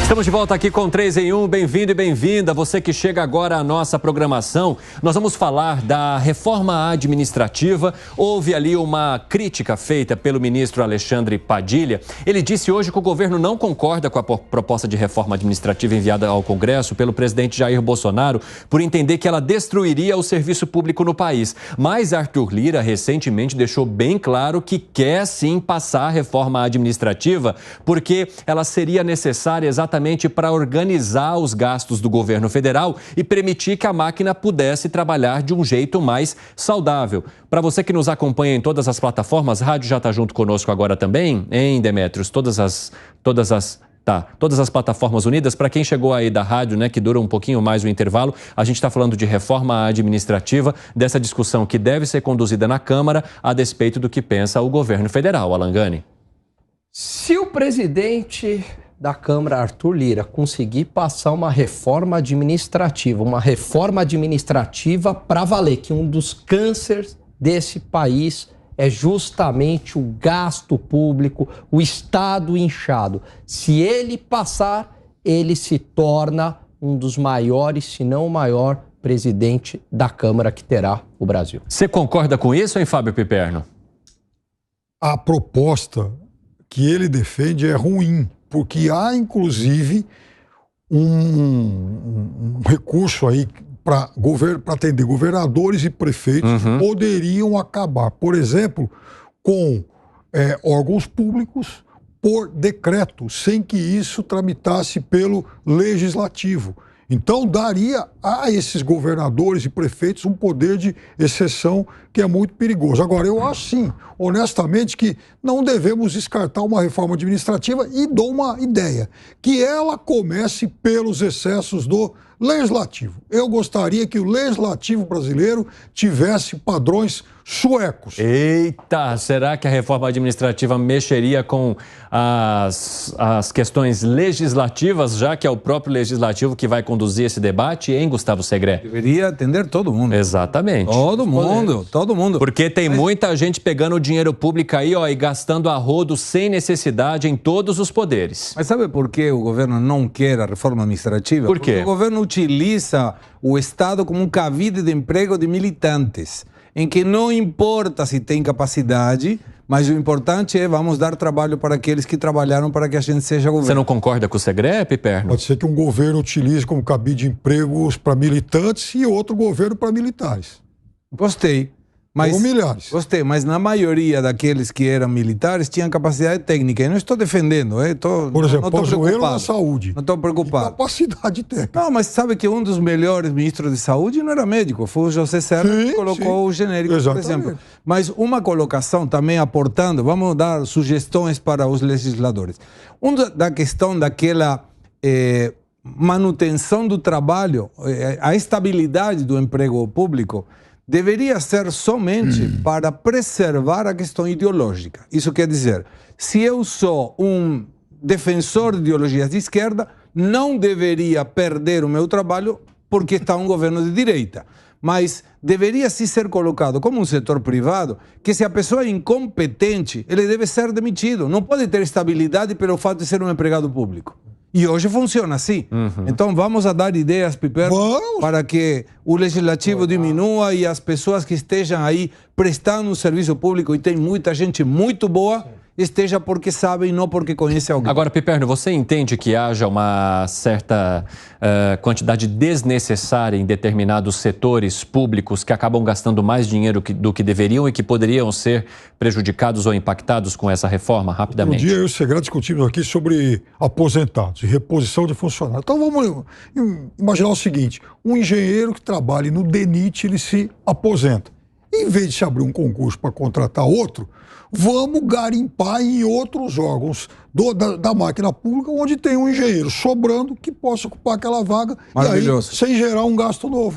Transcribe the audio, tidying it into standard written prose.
Estamos de volta aqui com 3 em 1, bem-vindo e bem-vinda. Você que chega agora à nossa programação, nós vamos falar da reforma administrativa. Houve ali uma crítica feita pelo ministro Alexandre Padilha. Ele disse hoje que o governo não concorda com a proposta de reforma administrativa enviada ao Congresso pelo presidente Jair Bolsonaro, por entender que ela destruiria o serviço público no país. Mas Arthur Lira recentemente deixou bem claro que quer sim passar a reforma administrativa, porque ela seria necessária exatamente para organizar os gastos do governo federal e permitir que a máquina pudesse trabalhar de um jeito mais saudável. Para você que nos acompanha em todas as plataformas, a rádio já está junto conosco agora também, hein, Demétrios? Todas as plataformas unidas. Para quem chegou aí da rádio, né, que dura um pouquinho mais o intervalo, a gente está falando de reforma administrativa, dessa discussão que deve ser conduzida na Câmara a despeito do que pensa o governo federal. Alan Gani. Se o presidente da Câmara, Arthur Lira, conseguir passar uma reforma administrativa para valer, que um dos cânceres desse país é justamente o gasto público, o Estado inchado. Se ele passar, ele se torna um dos maiores, se não o maior, presidente da Câmara que terá o Brasil. Você concorda com isso, hein, Fábio Piperno? A proposta que ele defende é ruim, porque há, inclusive, um recurso aí para atender governadores e prefeitos poderiam acabar, por exemplo, com órgãos públicos por decreto, sem que isso tramitasse pelo legislativo. Então, daria a esses governadores e prefeitos um poder de exceção que é muito perigoso. Agora, eu acho sim, honestamente, que não devemos descartar uma reforma administrativa e dou uma ideia, que ela comece pelos excessos do legislativo. Eu gostaria que o legislativo brasileiro tivesse padrões suecos. Eita, será que a reforma administrativa mexeria com as questões legislativas, já que é o próprio legislativo que vai conduzir esse debate, hein, Gustavo Segré? Deveria atender todo mundo. Exatamente. Todo mundo. Porque tem muita gente pegando o dinheiro público aí, ó, e gastando a rodo sem necessidade em todos os poderes. Mas sabe por que o governo não quer a reforma administrativa? Por quê? Porque o governo utiliza o Estado como um cabide de emprego de militantes, em que não importa se tem capacidade, mas o importante é vamos dar trabalho para aqueles que trabalharam para que a gente seja governo. Você não concorda com o Segré, Piperno? Pode ser que um governo utilize como cabide de empregos para militantes e outro governo para militares. Gostei. Ou milhares. Gostei, mas na maioria daqueles que eram militares tinham capacidade técnica. Eu não estou defendendo. Por exemplo, Pazuello na saúde. Não estou preocupado. Capacidade técnica. Não, mas sabe que um dos melhores ministros de saúde não era médico, foi o José Serra que colocou o genérico, exatamente, por exemplo. Mas uma colocação também aportando, vamos dar sugestões para os legisladores. Da questão daquela manutenção do trabalho, a estabilidade do emprego público, deveria ser somente para preservar a questão ideológica. Isso quer dizer, se eu sou um defensor de ideologias de esquerda, não deveria perder o meu trabalho porque está um governo de direita. Mas deveria sim ser colocado como um setor privado, que se a pessoa é incompetente, ele deve ser demitido. Não pode ter estabilidade pelo fato de ser um empregado público. E hoje funciona assim. Então vamos a dar ideias, Piperno, para que o legislativo diminua e as pessoas que estejam aí prestando um serviço público, e tem muita gente muito boa, esteja porque sabe e não porque conhece alguém. Agora, Piperno, você entende que haja uma certa quantidade desnecessária em determinados setores públicos que acabam gastando mais dinheiro do que deveriam e que poderiam ser prejudicados ou impactados com essa reforma, rapidamente? Um dia eu e o Segré discutimos aqui sobre aposentados e reposição de funcionários. Então vamos imaginar o seguinte, um engenheiro que trabalha no DENIT, ele se aposenta. Em vez de se abrir um concurso para contratar outro, vamos garimpar em outros órgãos da máquina pública onde tem um engenheiro sobrando que possa ocupar aquela vaga e aí sem gerar um gasto novo.